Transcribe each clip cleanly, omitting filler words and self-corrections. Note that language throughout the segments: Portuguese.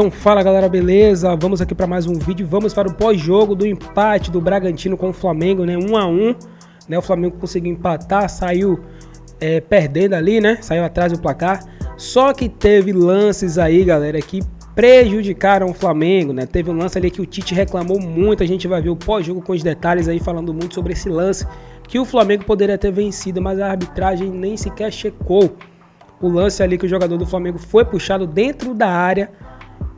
Então fala galera, beleza? Vamos aqui para mais um vídeo, vamos para o pós-jogo do empate do Bragantino com o Flamengo, né? 1-1, né? O Flamengo conseguiu empatar, saiu perdendo ali, né? Saiu atrás do placar, só que teve lances aí, galera, que prejudicaram o Flamengo, né? Teve um lance ali que o Tite reclamou muito, a gente vai ver o pós-jogo com os detalhes aí, falando muito sobre esse lance, que o Flamengo poderia ter vencido, mas a arbitragem nem sequer checou o lance ali que o jogador do Flamengo foi puxado dentro da área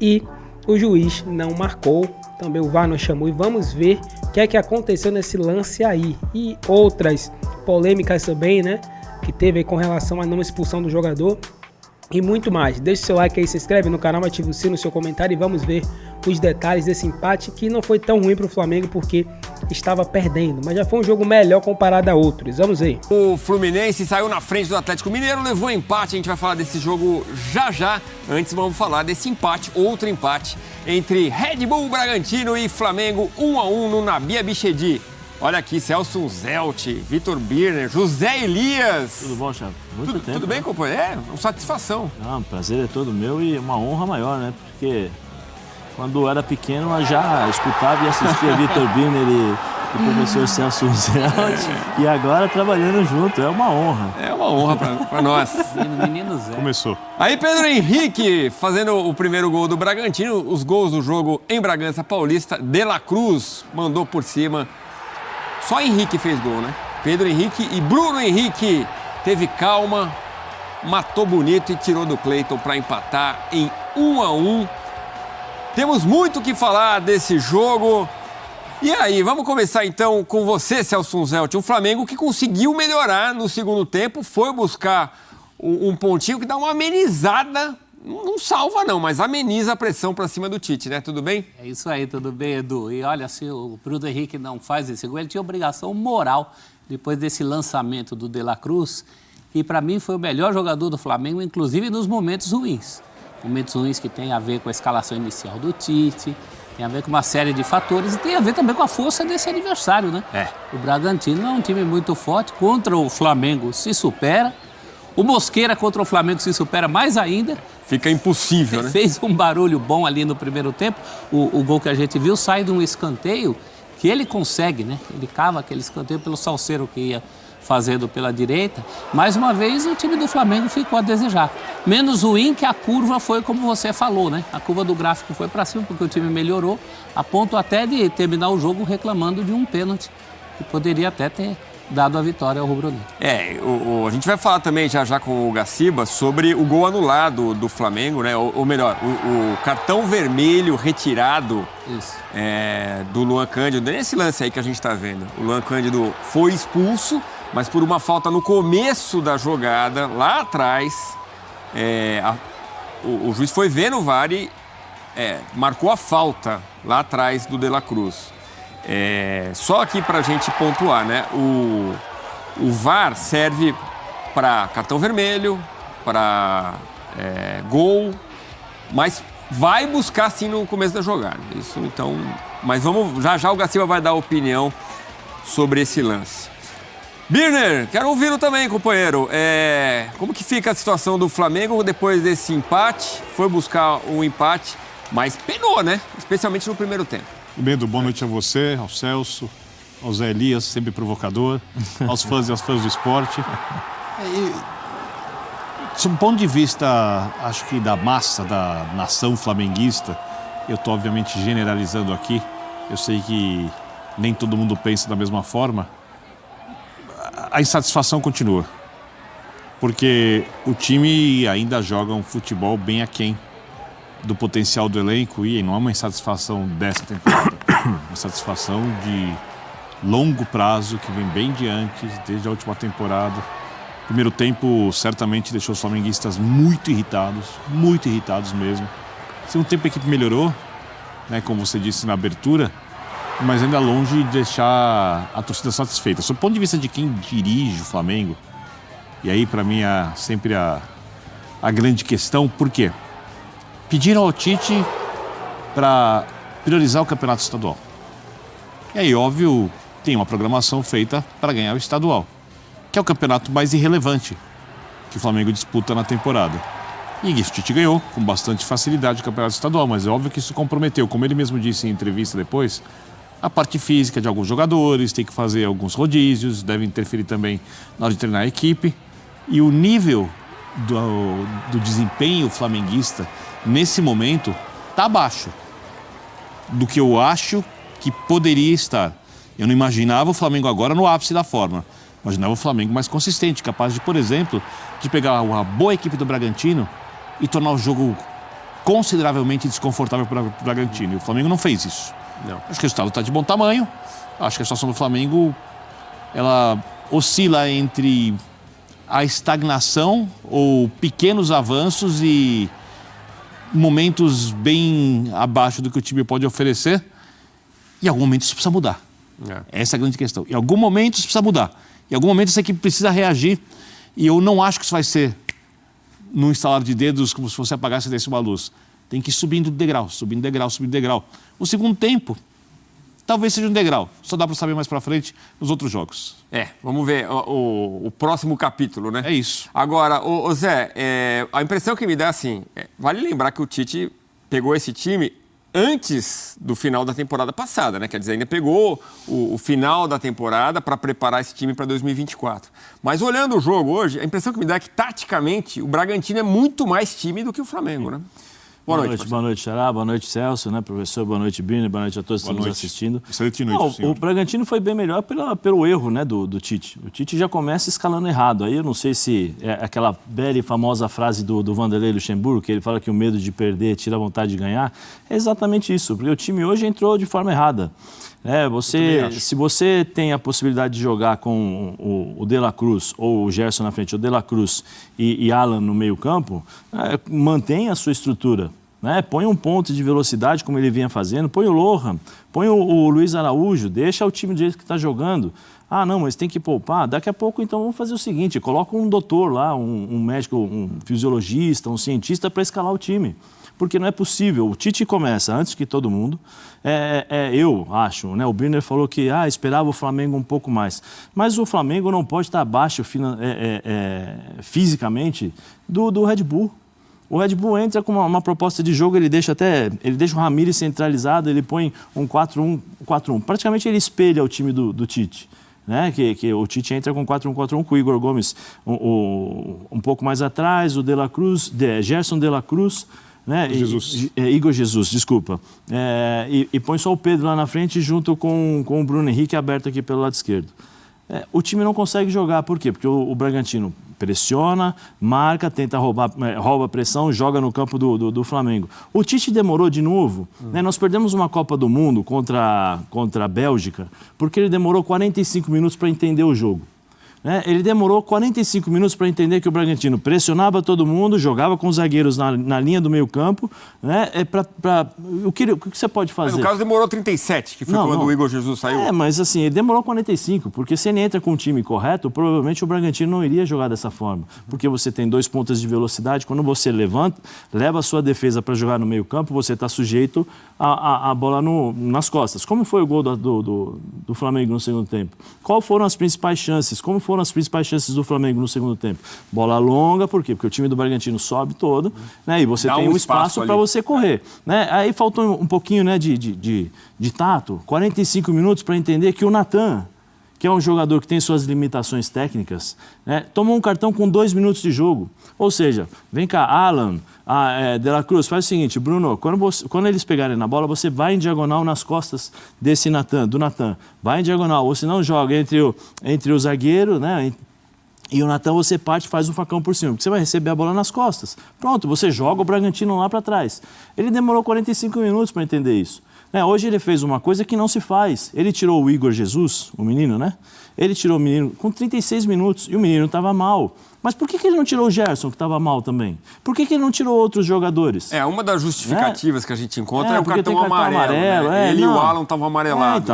e o juiz não marcou. Também o VAR não chamou e vamos ver o que é que aconteceu nesse lance aí. E outras polêmicas também, né? Que teve aí com relação à não expulsão do jogador e muito mais. Deixe seu like aí, se inscreve no canal, ativa o sino no seu comentário e vamos ver os detalhes desse empate que não foi tão ruim para o Flamengo porque estava perdendo, mas já foi um jogo melhor comparado a outros. Vamos ver. O Fluminense saiu na frente do Atlético Mineiro, levou empate, a gente vai falar desse jogo já. Antes vamos falar desse empate, outro empate, entre Red Bull Bragantino e Flamengo, 1-1 no Nabi Abichedi. Olha aqui, Celso Zelt, Vitor Birner, José Elias. Tudo bom, chefe? Muito tempo. Tudo bem, companheiro? É, uma satisfação. Não, prazer é todo meu e uma honra maior, né? Porque quando eu era pequeno eu já escutava e assistia Vitor Birner e o professor Celso Zelt. E agora trabalhando junto, é uma honra. É uma honra pra nós. Menino Zé. Começou. Aí Pedro Henrique fazendo o primeiro gol do Bragantino. Os gols do jogo em Bragança Paulista. De La Cruz mandou por cima. Só Henrique fez gol, né? Pedro Henrique e Bruno Henrique teve calma, matou bonito e tirou do Cleiton para empatar em 1-1. Temos muito o que falar desse jogo. E aí, vamos começar então com você, Celso Zelt. Um Flamengo que conseguiu melhorar no segundo tempo, foi buscar um pontinho que dá uma amenizada. Não salva não, mas ameniza a pressão para cima do Tite, né? Tudo bem? É isso aí, tudo bem, Edu. E olha, se o Bruno Henrique não faz esse gol, ele tinha obrigação moral depois desse lançamento do De La Cruz, que para mim foi o melhor jogador do Flamengo, inclusive nos momentos ruins. Momentos ruins que tem a ver com a escalação inicial do Tite, tem a ver com uma série de fatores e tem a ver também com a força desse adversário, né? O Bragantino é um time muito forte, contra o Flamengo se supera, o Mosqueira contra o Flamengo se supera mais ainda. Fica impossível, né? Fez um barulho bom ali no primeiro tempo. O gol que a gente viu sai de um escanteio que ele consegue, né? Ele cava aquele escanteio pelo Salceiro que ia fazendo pela direita. Mais uma vez o time do Flamengo ficou a desejar. Menos ruim que a curva foi como você falou, né? A curva do gráfico foi para cima porque o time melhorou, a ponto até de terminar o jogo reclamando de um pênalti que poderia até ter dado a vitória ao rubro-negro. A gente vai falar também já com o Gaciba sobre o gol anulado do Flamengo, né? Ou melhor, o cartão vermelho retirado do Luan Cândido. Nesse lance aí que a gente está vendo, o Luan Cândido foi expulso, mas por uma falta no começo da jogada, lá atrás, o juiz foi ver no VAR e marcou a falta lá atrás do De La Cruz. Só aqui para a gente pontuar, né? O VAR serve para cartão vermelho, para gol, mas vai buscar sim no começo da jogada. Isso então. Mas vamos já o Gaciba vai dar opinião sobre esse lance. Birner, quero ouvi-lo também, companheiro. Como que fica a situação do Flamengo depois desse empate? Foi buscar um empate, mas penou, né? Especialmente no primeiro tempo. Bendo, boa noite a você, ao Celso, ao Zé Elias, sempre provocador, aos fãs e às fãs do esporte. Sob o ponto de vista, acho que da massa da nação flamenguista, eu estou obviamente generalizando aqui, eu sei que nem todo mundo pensa da mesma forma, a insatisfação continua. Porque o time ainda joga um futebol bem aquém do potencial do elenco e não é uma insatisfação dessa temporada, uma satisfação de longo prazo que vem bem de antes, desde a última temporada. O primeiro tempo certamente deixou os flamenguistas muito irritados mesmo. O segundo tempo a equipe melhorou, né, como você disse na abertura, mas ainda longe de deixar a torcida satisfeita. Sob o ponto de vista de quem dirige o Flamengo, e aí para mim é sempre a grande questão, por quê? Pediram ao Tite para priorizar o campeonato estadual. E aí, óbvio, tem uma programação feita para ganhar o estadual, que é o campeonato mais irrelevante que o Flamengo disputa na temporada. E o Tite ganhou com bastante facilidade o campeonato estadual, mas é óbvio que isso comprometeu, como ele mesmo disse em entrevista depois, a parte física de alguns jogadores, tem que fazer alguns rodízios, deve interferir também na hora de treinar a equipe. E o nível do desempenho flamenguista, nesse momento, está abaixo do que eu acho que poderia estar. Eu não imaginava o Flamengo agora no ápice da forma. Imaginava o Flamengo mais consistente, capaz de, por exemplo, de pegar uma boa equipe do Bragantino e tornar o jogo consideravelmente desconfortável para o Bragantino. E o Flamengo não fez isso. Não. Acho que o resultado está de bom tamanho. Acho que a situação do Flamengo, ela oscila entre a estagnação ou pequenos avanços e momentos bem abaixo do que o time pode oferecer. Em algum momento isso precisa mudar. Essa é a grande questão. Em algum momento isso precisa mudar. Em algum momento essa equipe precisa reagir. E eu não acho que isso vai ser num estalar de dedos, como se você apagasse e desse uma luz. Tem que ir subindo degrau, subindo degrau, subindo degrau. O segundo tempo, talvez seja um degrau. Só dá para saber mais para frente nos outros jogos. Vamos ver o próximo capítulo, né? É isso. Agora, Zé, a impressão que me dá assim, vale lembrar que o Tite pegou esse time antes do final da temporada passada, né? Quer dizer, ainda pegou o final da temporada para preparar esse time para 2024. Mas olhando o jogo hoje, a impressão que me dá é que, taticamente, o Bragantino é muito mais time do que o Flamengo, né? Boa noite, Xará, boa noite, Celso, né, professor, boa noite, Birner, boa noite a todos que estão nos assistindo. Excelente noite, senhor. O Bragantino foi bem melhor pelo erro, né, do Tite. O Tite já começa escalando errado. Aí eu não sei se é aquela bela e famosa frase do Vanderlei Luxemburgo, que ele fala que o medo de perder tira a vontade de ganhar. É exatamente isso, porque o time hoje entrou de forma errada. Se você tem a possibilidade de jogar com o De La Cruz ou o Gerson na frente, o De La Cruz e Alan no meio campo, mantenha a sua estrutura. Põe um ponto de velocidade, como ele vinha fazendo, põe o Lohan, põe o Luiz Araújo, deixa o time do jeito que está jogando. Ah, não, mas tem que poupar. Daqui a pouco, então, vamos fazer o seguinte, coloca um doutor lá, um médico, um fisiologista, um cientista para escalar o time. Porque não é possível. O Tite começa antes que todo mundo. Eu acho, né? O Birner falou que esperava o Flamengo um pouco mais. Mas o Flamengo não pode estar abaixo fisicamente do Red Bull. O Red Bull entra com uma proposta de jogo, ele deixa o Ramires centralizado, ele põe um 4-1-4-1. Praticamente ele espelha o time do Tite. Né? Que o Tite entra com 4-1-4-1 com o Igor Gomes um pouco mais atrás, o De La Cruz, Gerson De La Cruz, né? Igor Jesus, desculpa. E põe só o Pedro lá na frente junto com o Bruno Henrique aberto aqui pelo lado esquerdo. O time não consegue jogar, por quê? Porque o Bragantino pressiona, marca, tenta rouba a pressão, joga no campo do Flamengo. O Tite demorou de novo. Né? Nós perdemos uma Copa do Mundo contra a Bélgica, porque ele demorou 45 minutos para entender o jogo. Ele demorou 45 minutos para entender que o Bragantino pressionava todo mundo, jogava com os zagueiros na linha do meio campo. Né? O que você pode fazer? Mas no caso demorou 37, que foi quando o Igor Jesus saiu. Mas assim, ele demorou 45, porque se ele entra com o time correto, provavelmente o Bragantino não iria jogar dessa forma. Porque você tem 2 pontas de velocidade, quando você leva a sua defesa para jogar no meio campo, você está sujeito a bola nas costas. Como foi o gol do Flamengo no segundo tempo? Quais foram as principais chances? Como foram as principais chances do Flamengo no segundo tempo? Bola longa, por quê? Porque o time do Bragantino sobe todo, né? E você tem um espaço para você correr. Né? Aí faltou um pouquinho, né, de tato, 45 minutos para entender que o Natan, que é um jogador que tem suas limitações técnicas, né, tomou um cartão com 2 minutos de jogo. Ou seja, vem cá, Alan, De La Cruz, faz o seguinte, Bruno, quando eles pegarem na bola, você vai em diagonal nas costas do Natan. Vai em diagonal, ou se não, joga entre o zagueiro, né? E o Natan, você parte e faz um facão por cima, porque você vai receber a bola nas costas. Pronto, você joga o Bragantino lá para trás. Ele demorou 45 minutos para entender isso. Hoje ele fez uma coisa que não se faz. Ele tirou o Igor Jesus, o menino, né? Ele tirou o menino com 36 minutos e o menino estava mal. Mas por que ele não tirou o Gerson, que estava mal também? Por que ele não tirou outros jogadores? Uma das justificativas que a gente encontra é o cartão amarelo. Né? Ele e o Alan estavam amarelados.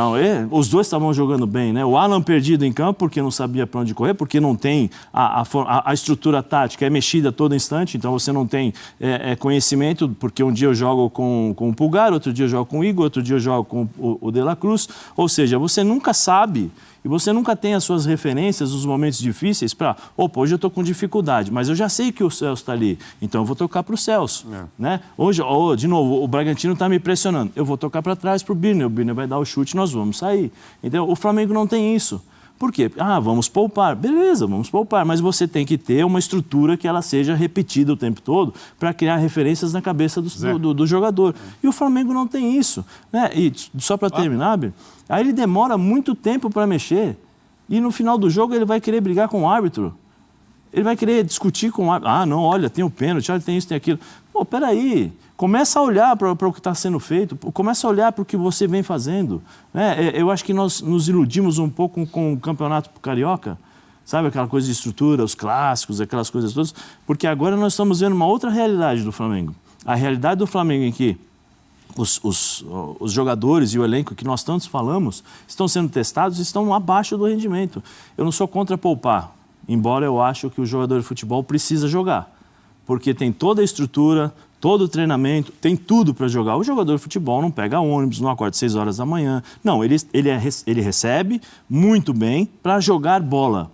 Os dois estavam jogando bem, né? O Alan perdido em campo porque não sabia para onde correr, porque não tem a estrutura tática, é mexida a todo instante, então você não tem conhecimento, porque um dia eu jogo com o Pulgar, outro dia eu jogo com o Igor, outro dia eu jogo com o De La Cruz, ou seja, você nunca sabe E você nunca tem as suas referências nos momentos difíceis para, opa, hoje eu estou com dificuldade, mas eu já sei que o Celso está ali, então eu vou tocar para o Celso. Né? Hoje, de novo, o Bragantino está me pressionando, eu vou tocar para trás para o Birner vai dar o chute, nós vamos sair. Então, o Flamengo não tem isso. Por quê? Vamos poupar. Beleza, vamos poupar, mas você tem que ter uma estrutura que ela seja repetida o tempo todo para criar referências na cabeça do jogador. E o Flamengo não tem isso. Né? E só para terminar, aí ele demora muito tempo para mexer e no final do jogo ele vai querer brigar com o árbitro. Ele vai querer discutir com o árbitro. Não, olha, tem o pênalti, olha, tem isso, tem aquilo. Pô, peraí. Começa a olhar para o que está sendo feito, começa a olhar para o que você vem fazendo. Né? Eu acho que nós nos iludimos um pouco com o Campeonato Carioca, sabe? Aquela coisa de estrutura, os clássicos, aquelas coisas todas, porque agora nós estamos vendo uma outra realidade do Flamengo. A realidade do Flamengo em que os jogadores e o elenco que nós tantos falamos estão sendo testados e estão abaixo do rendimento. Eu não sou contra poupar, embora eu acho que o jogador de futebol precisa jogar, porque tem toda a estrutura, todo o treinamento, tem tudo para jogar. O jogador de futebol não pega ônibus, não acorda 6 horas da manhã. Não, ele recebe muito bem para jogar bola.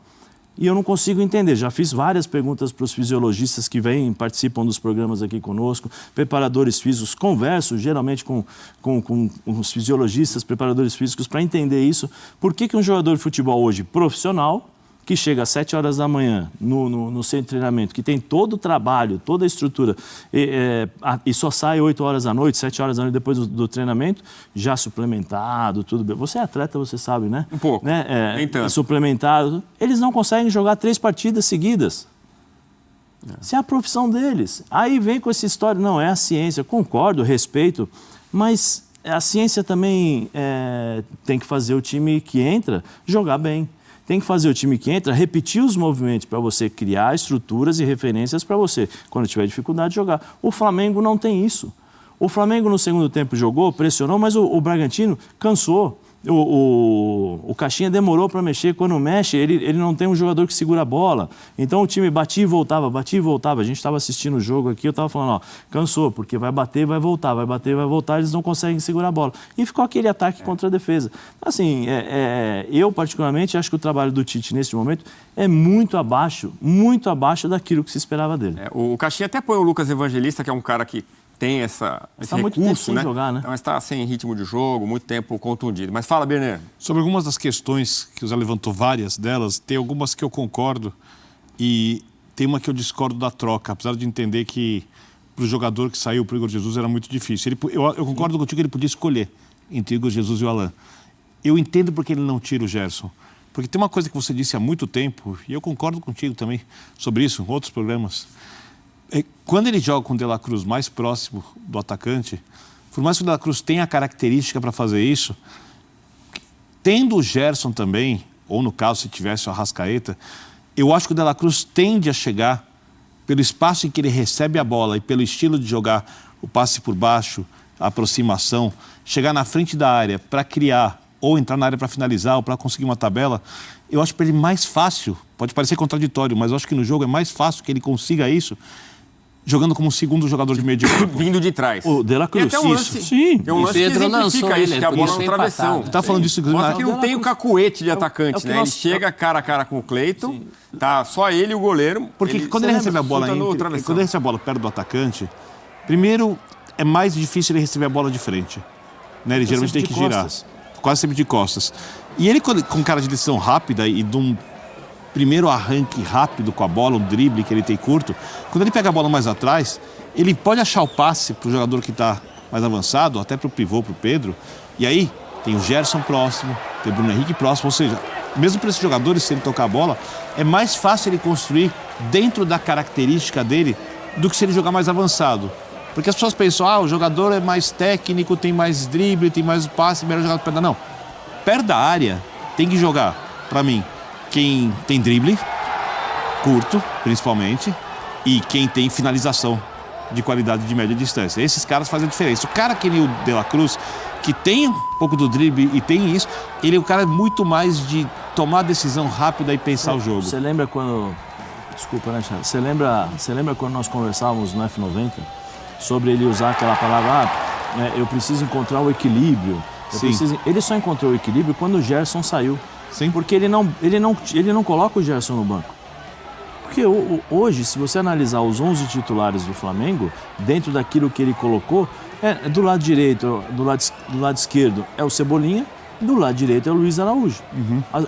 E eu não consigo entender. Já fiz várias perguntas para os fisiologistas que participam dos programas aqui conosco, preparadores físicos, converso geralmente com os fisiologistas, preparadores físicos, para entender isso. Por que um jogador de futebol hoje profissional, que chega às 7 horas da manhã no centro de treinamento, que tem todo o trabalho, toda a estrutura, e só sai 8 horas da noite, 7 horas da noite depois do treinamento, já suplementado, tudo bem. Você é atleta, você sabe, né? Um pouco, nem tanto. Suplementado. Eles não conseguem jogar 3 partidas seguidas. Essa é a profissão deles. Aí vem com essa história, não, é a ciência, concordo, respeito, mas a ciência também tem que fazer o time que entra jogar bem. Tem que fazer o time que entra repetir os movimentos para você criar estruturas e referências para você, quando tiver dificuldade, jogar. O Flamengo não tem isso. O Flamengo no segundo tempo jogou, pressionou, mas o Bragantino cansou. O Caixinha demorou para mexer. Quando mexe, ele não tem um jogador que segura a bola. Então o time batia e voltava, batia e voltava. A gente estava assistindo o jogo aqui, eu estava falando, cansou, porque vai bater e vai voltar, vai bater e vai voltar, eles não conseguem segurar a bola. E ficou aquele ataque contra a defesa. Assim, eu particularmente acho que o trabalho do Tite nesse momento é muito abaixo daquilo que se esperava dele. O Caixinha até põe o Lucas Evangelista, que é um cara que tem esse recurso, né? Jogar, né? Então está sem ritmo de jogo, muito tempo contundido. Mas fala, Birner. Sobre algumas das questões que o Zé levantou, várias delas, tem algumas que eu concordo e tem uma que eu discordo da troca, apesar de entender que para o jogador que saiu para o Igor Jesus era muito difícil. Eu concordo contigo que ele podia escolher entre o Igor Jesus e o Alain. Eu entendo porque ele não tira o Gerson. Porque tem uma coisa que você disse há muito tempo, e eu concordo contigo também sobre isso, em outros programas. Quando ele joga com o De La Cruz mais próximo do atacante, por mais que o De La Cruz tenha a característica para fazer isso, tendo o Gerson também, ou no caso se tivesse o Arrascaeta, eu acho que o De La Cruz tende a chegar, pelo espaço em que ele recebe a bola e pelo estilo de jogar o passe por baixo, a aproximação, chegar na frente da área para criar, ou entrar na área para finalizar, ou para conseguir uma tabela, eu acho para ele mais fácil, pode parecer contraditório, mas eu acho que no jogo é mais fácil que ele consiga isso, jogando como segundo jogador de meio de campo. Vindo de trás. O De La Cruz, tem um lance, isso. Sim. Tem um lance que exemplifica isso, que é a bola no travessão. Você está falando disso... Mostra que não tem o cacuete de atacante, né? Ele chega cara a cara com o Cleiton, tá só ele e o goleiro. Porque quando ele recebe a bola perto do atacante, primeiro é mais difícil ele receber a bola de frente. Né? Ele geralmente tem que girar. Quase sempre de costas. E ele, com cara de decisão rápida e de um primeiro arranque rápido com a bola, um drible que ele tem curto, quando ele pega a bola mais atrás, ele pode achar o passe para o jogador que está mais avançado, até para o pivô, para o Pedro, e aí tem o Gerson próximo, tem o Bruno Henrique próximo, ou seja, mesmo para esses jogadores, se ele tocar a bola, é mais fácil ele construir dentro da característica dele do que se ele jogar mais avançado. Porque as pessoas pensam, o jogador é mais técnico, tem mais drible, tem mais passe, melhor jogar perto da... Não, perto da área tem que jogar, para mim, quem tem drible, curto, principalmente, e quem tem finalização de qualidade de média distância. Esses caras fazem a diferença. O cara que nem o De La Cruz, que tem um pouco do drible e tem isso, ele é um cara muito mais de tomar decisão rápida e pensar o jogo. Você lembra quando... Desculpa, né, Charles? Você lembra quando nós conversávamos no F90 sobre ele usar aquela palavra, eu preciso encontrar o equilíbrio. Ele só encontrou o equilíbrio quando o Gerson saiu. Sim. Porque ele não coloca o Gerson no banco. Porque hoje, se você analisar os 11 titulares do Flamengo, dentro daquilo que ele colocou, do lado direito, do lado esquerdo é o Cebolinha, do lado direito é o Luiz Araújo.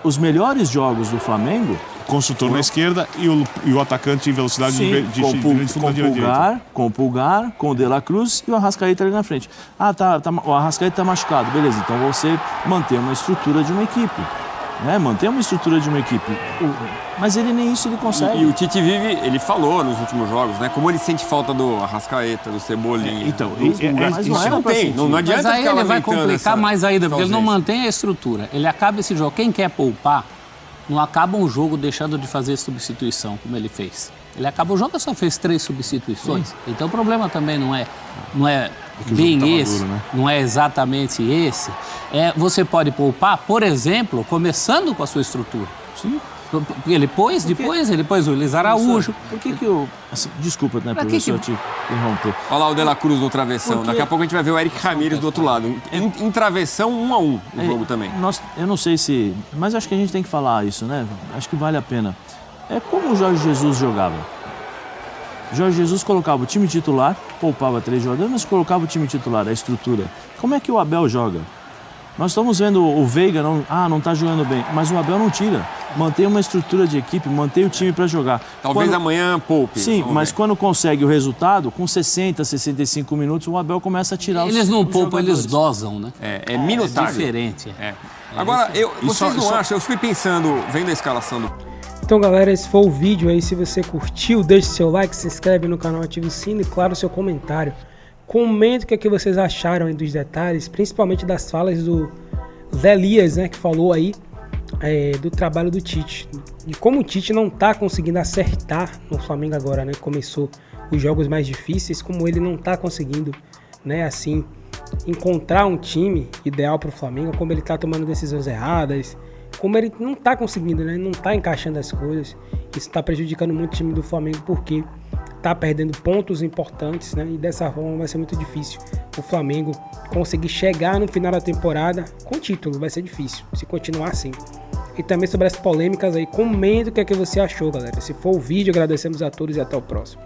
Os melhores jogos do Flamengo... Construtor na esquerda e o atacante em velocidade de fundo da direita. Com o Pulgar, com o De La Cruz e o Arrascaeta ali na frente. O Arrascaeta está machucado, beleza, então você mantém uma estrutura de uma equipe. Né? Manter uma estrutura de uma equipe. Mas ele nem isso ele consegue. E o Tite ele falou nos últimos jogos, né? Como ele sente falta do Arrascaeta, do Cebolinha. Então, mas não era pra sentir. Não adianta. Mas aí ficar ele vai complicar mais ainda, porque ele não ausência. mantém a estrutura. Ele acaba esse jogo. Quem quer poupar, não acaba um jogo deixando de fazer substituição, como ele fez. Ele acaba o jogo, só fez 3 substituições. Então o problema também não é bem esse, duro, né? Não é exatamente esse. Você pode poupar, por exemplo, começando com a sua estrutura. Sim. Depois ele pôs o Luiz Araújo. Por que eu... Assim, desculpa, né, professor, te interromper. Olha lá o De La Cruz no travessão. Daqui a pouco a gente vai ver o Eric Ramírez do outro lado. Em travessão, 1-1 no jogo também. Eu não sei se... Mas acho que a gente tem que falar isso, né? Acho que vale a pena. É como o Jorge Jesus jogava. Jorge Jesus colocava o time titular, poupava 3 jogadores, mas colocava o time titular, a estrutura. Como é que o Abel joga? Nós estamos vendo o Veiga, não está jogando bem, mas o Abel não tira. Mantém uma estrutura de equipe, mantém o time para jogar. Talvez amanhã poupe. Sim, mas quando consegue o resultado, com 60, 65 minutos, o Abel começa a tirar Eles não poupam, eles dosam, né? É minutagem. É diferente. Agora, vocês não acham? Eu fui pensando, vendo a escalação do... Então, galera, esse foi o vídeo aí. Se você curtiu, deixe seu like, se inscreve no canal, ative o sino e, claro, seu comentário. Comente o que é que vocês acharam aí dos detalhes, principalmente das falas do Zé Elias, né, que falou aí do trabalho do Tite. De como o Tite não tá conseguindo acertar no Flamengo agora, né? Começou os jogos mais difíceis, como ele não tá conseguindo, né, assim, encontrar um time ideal para o Flamengo, como ele tá tomando decisões erradas, como ele não tá conseguindo, né? Não tá encaixando as coisas. Isso tá prejudicando muito o time do Flamengo porque tá perdendo pontos importantes, né? E dessa forma vai ser muito difícil o Flamengo conseguir chegar no final da temporada com título. Vai ser difícil se continuar assim. E também sobre as polêmicas aí, comenta o que é que você achou, galera. Se for o vídeo, agradecemos a todos e até o próximo.